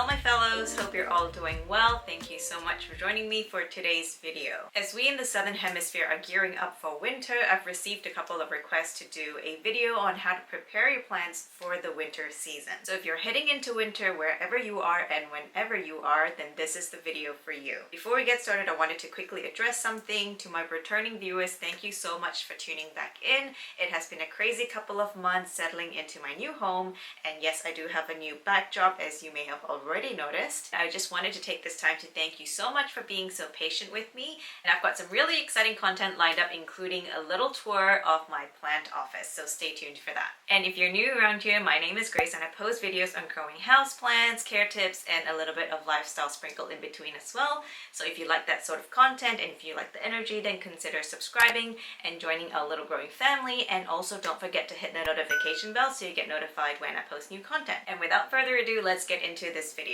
Hello my fellows, hope you're all doing well. Thank you so much for joining me for today's video. As we in the Southern Hemisphere are gearing up for winter, I've received a couple of requests to do a video on how to prepare your plants for the winter season. So if you're heading into winter wherever you are and whenever you are, then this is the video for you. Before we get started, I wanted to quickly address something to my returning viewers. Thank you so much for tuning back in. It has been a crazy couple of months settling into my new home, and yes, I do have a new backdrop, as you may have already noticed. I just wanted to take this time to thank you so much for being so patient with me, and I've got some really exciting content lined up, including a little tour of my plant office, so stay tuned for that. And if you're new around here, my name is Grace and I post videos on growing houseplants, care tips, and a little bit of lifestyle sprinkled in between as well. So if you like that sort of content and if you like the energy, then consider subscribing and joining our little growing family, and also don't forget to hit the notification bell so you get notified when I post new content. And without further ado, let's get into this video.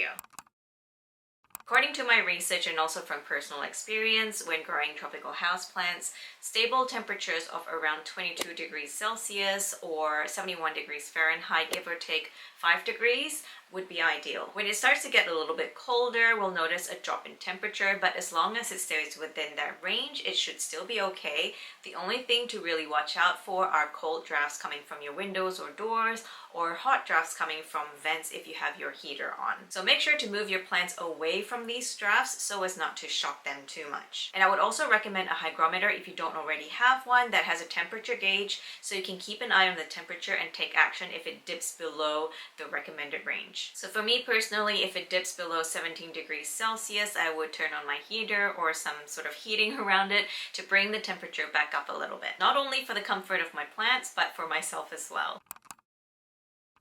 According to my research and also from personal experience when growing tropical houseplants, stable temperatures of around 22 degrees Celsius or 71 degrees Fahrenheit, give or take 5 degrees, would be ideal. When it starts to get a little bit colder, we'll notice a drop in temperature, but as long as it stays within that range, it should still be okay. The only thing to really watch out for are cold drafts coming from your windows or doors, or hot drafts coming from vents if you have your heater on. So make sure to move your plants away from these drafts so as not to shock them too much. And I would also recommend a hygrometer if you don't already have one that has a temperature gauge, so you can keep an eye on the temperature and take action if it dips below the recommended range. So for me personally, if it dips below 17 degrees Celsius, I would turn on my heater or some sort of heating around it to bring the temperature back up a little bit. Not only for the comfort of my plants, but for myself as well.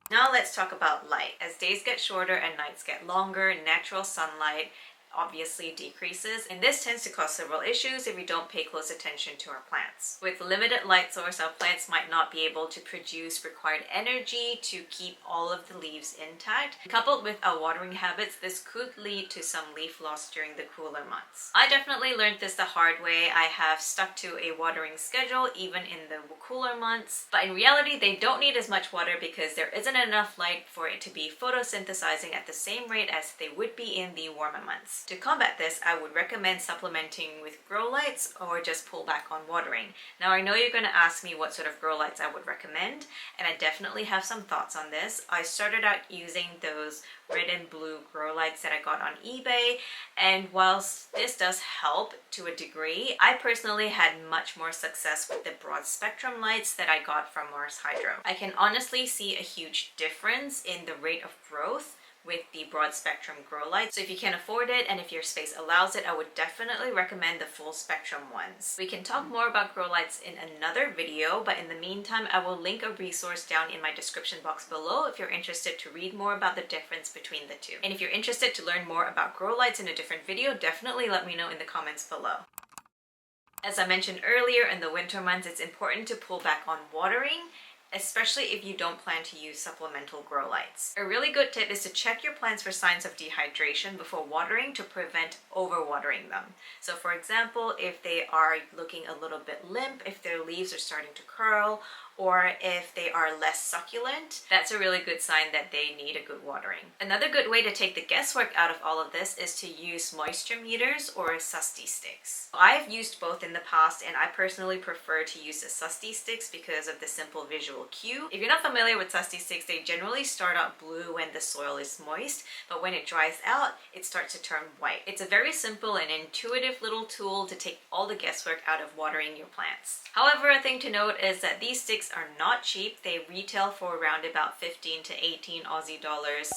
Now let's talk about light. As days get shorter and nights get longer, natural sunlight obviously decreases, and this tends to cause several issues if we don't pay close attention to our plants. With limited light source, our plants might not be able to produce required energy to keep all of the leaves intact. Coupled with our watering habits, this could lead to some leaf loss during the cooler months. I definitely learned this the hard way. I have stuck to a watering schedule even in the cooler months, but in reality they don't need as much water because there isn't enough light for it to be photosynthesizing at the same rate as they would be in the warmer months. To combat this, I would recommend supplementing with grow lights or just pull back on watering. Now I know you're going to ask me what sort of grow lights I would recommend, and I definitely have some thoughts on this. I started out using those red and blue grow lights that I got on eBay, and whilst this does help to a degree, I personally had much more success with the broad spectrum lights that I got from Mars Hydro. I can honestly see a huge difference in the rate of growth with the broad spectrum grow lights. So if you can afford it and if your space allows it, I would definitely recommend the full spectrum ones. We can talk more about grow lights in another video, but in the meantime, I will link a resource down in my description box below if you're interested to read more about the difference between the two. And if you're interested to learn more about grow lights in a different video, definitely let me know in the comments below. As I mentioned earlier, in the winter months, it's important to pull back on watering, especially if you don't plan to use supplemental grow lights. A really good tip is to check your plants for signs of dehydration before watering to prevent overwatering them. So for example, if they are looking a little bit limp, if their leaves are starting to curl, or if they are less succulent, that's a really good sign that they need a good watering. Another good way to take the guesswork out of all of this is to use moisture meters or susty sticks. I've used both in the past, and I personally prefer to use the susty sticks because of the simple visual cue. If you're not familiar with susty sticks, they generally start out blue when the soil is moist, but when it dries out, it starts to turn white. It's a very simple and intuitive little tool to take all the guesswork out of watering your plants. However, a thing to note is that these sticks are not cheap. They retail for around about 15 to 18 Aussie dollars,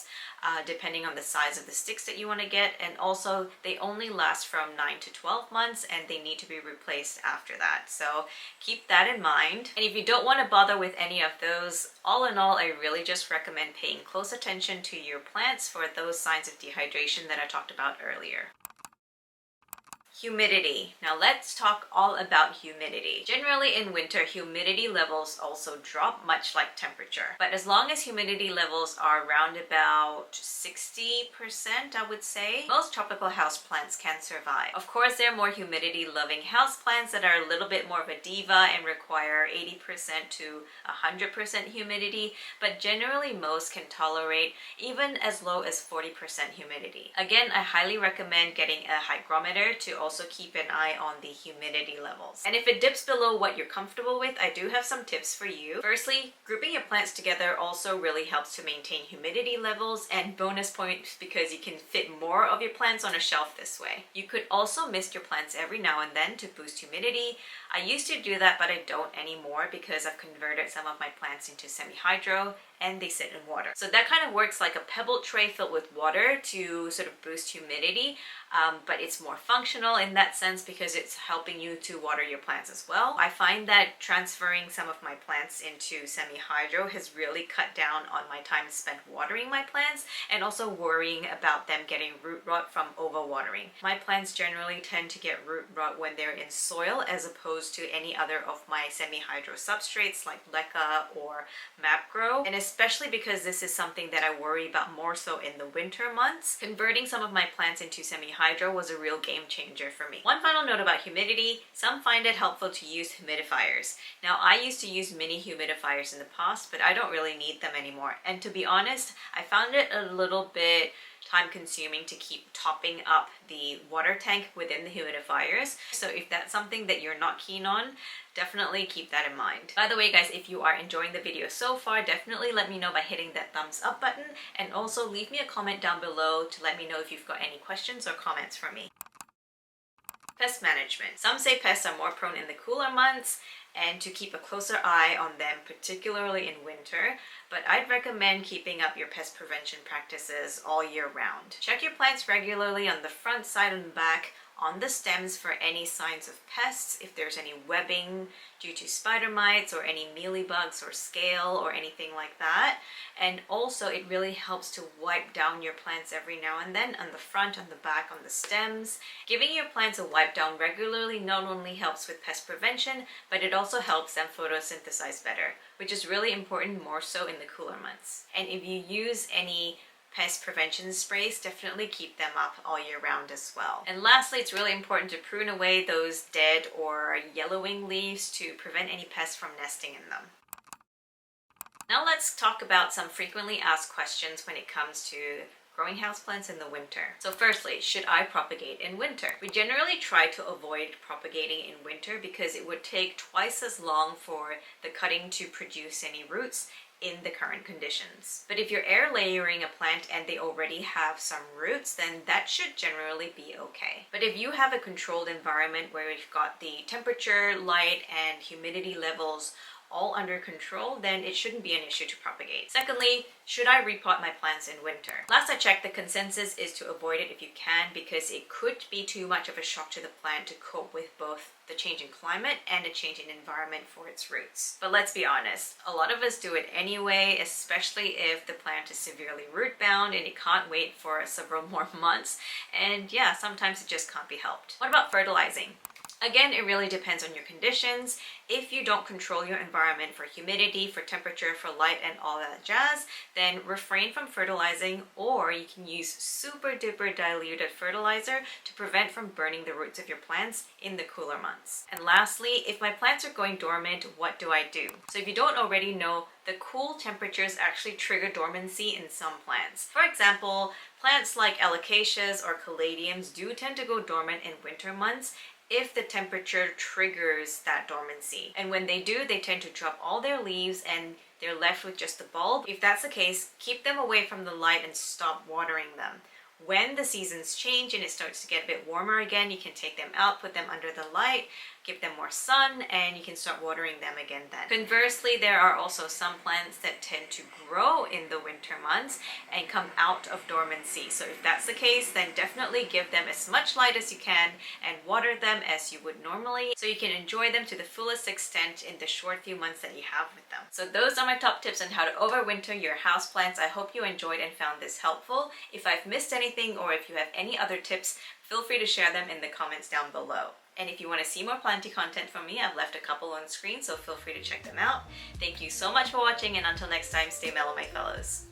depending on the size of the sticks that you want to get, and also they only last from 9 to 12 months and they need to be replaced after that, so keep that in mind. And if you don't want to bother with any of those, all in all, I really just recommend paying close attention to your plants for those signs of dehydration that I talked about earlier. Humidity. Now let's talk all about humidity. Generally in winter, humidity levels also drop, much like temperature. But as long as humidity levels are around about 60%, I would say, most tropical houseplants can survive. Of course, there are more humidity-loving houseplants that are a little bit more of a diva and require 80% to 100% humidity, but generally most can tolerate even as low as 40% humidity. Again, I highly recommend getting a hygrometer to also keep an eye on the humidity levels. And if it dips below what you're comfortable with, I do have some tips for you. Firstly, grouping your plants together also really helps to maintain humidity levels, and bonus points because you can fit more of your plants on a shelf this way. You could also mist your plants every now and then to boost humidity. I used to do that, but I don't anymore because I've converted some of my plants into semi-hydro and they sit in water. So that kind of works like a pebble tray filled with water to sort of boost humidity, but it's more functional in that sense because it's helping you to water your plants as well. I find that transferring some of my plants into semi-hydro has really cut down on my time spent watering my plants and also worrying about them getting root rot from overwatering. My plants generally tend to get root rot when they're in soil as opposed to any other of my semi-hydro substrates like leca or MapGrow, and especially because this is something that I worry about more so in the winter months. Converting some of my plants into semi-hydro was a real game changer for me. One final note about humidity: some find it helpful to use humidifiers. Now, I used to use mini humidifiers in the past, but I don't really need them anymore. And to be honest, I found it a little bit time consuming to keep topping up the water tank within the humidifiers. So if that's something that you're not keen on, definitely keep that in mind. By the way, guys, if you are enjoying the video so far, definitely let me know by hitting that thumbs up button, and also leave me a comment down below to let me know if you've got any questions or comments for me. Pest management. Some say pests are more prone in the cooler months and to keep a closer eye on them, particularly in winter, but I'd recommend keeping up your pest prevention practices all year round. Check your plants regularly on the front, side, and back, on the stems for any signs of pests, if there's any webbing due to spider mites or any mealybugs or scale or anything like that. And also it really helps to wipe down your plants every now and then on the front, on the back, on the stems. Giving your plants a wipe down regularly not only helps with pest prevention, but it also helps them photosynthesize better, which is really important more so in the cooler months. And if you use any pest prevention sprays, definitely keep them up all year round as well. And lastly, it's really important to prune away those dead or yellowing leaves to prevent any pests from nesting in them. Now let's talk about some frequently asked questions when it comes to growing houseplants in the winter. So firstly, should I propagate in winter? We generally try to avoid propagating in winter because it would take twice as long for the cutting to produce any roots in the current conditions. But if you're air layering a plant and they already have some roots, then that should generally be okay. But if you have a controlled environment where you've got the temperature, light, and humidity levels all under control, then it shouldn't be an issue to propagate. Secondly, should I repot my plants in winter? Last I checked, the consensus is to avoid it if you can because it could be too much of a shock to the plant to cope with both the change in climate and a change in environment for its roots. But let's be honest, a lot of us do it anyway, especially if the plant is severely root bound and it can't wait for several more months. And yeah, sometimes it just can't be helped. What about fertilizing? Again, it really depends on your conditions. If you don't control your environment for humidity, for temperature, for light, and all that jazz, then refrain from fertilizing, or you can use super duper diluted fertilizer to prevent from burning the roots of your plants in the cooler months. And lastly, if my plants are going dormant, what do I do? So if you don't already know, the cool temperatures actually trigger dormancy in some plants. For example, plants like alocasias or caladiums do tend to go dormant in winter months if the temperature triggers that dormancy. And when they do, they tend to drop all their leaves and they're left with just the bulb. If that's the case, keep them away from the light and stop watering them. When the seasons change and it starts to get a bit warmer again, you can take them out, put them under the light, give them more sun, and you can start watering them again then. Conversely, there are also some plants that tend to grow in the winter months and come out of dormancy. So if that's the case, then definitely give them as much light as you can and water them as you would normally so you can enjoy them to the fullest extent in the short few months that you have with them. So those are my top tips on how to overwinter your houseplants. I hope you enjoyed and found this helpful. If I've missed anything or if you have any other tips, feel free to share them in the comments down below. And if you want to see more planting content from me, I've left a couple on screen, so feel free to check them out. Thank you so much for watching, and until next time, stay mellow, my fellows.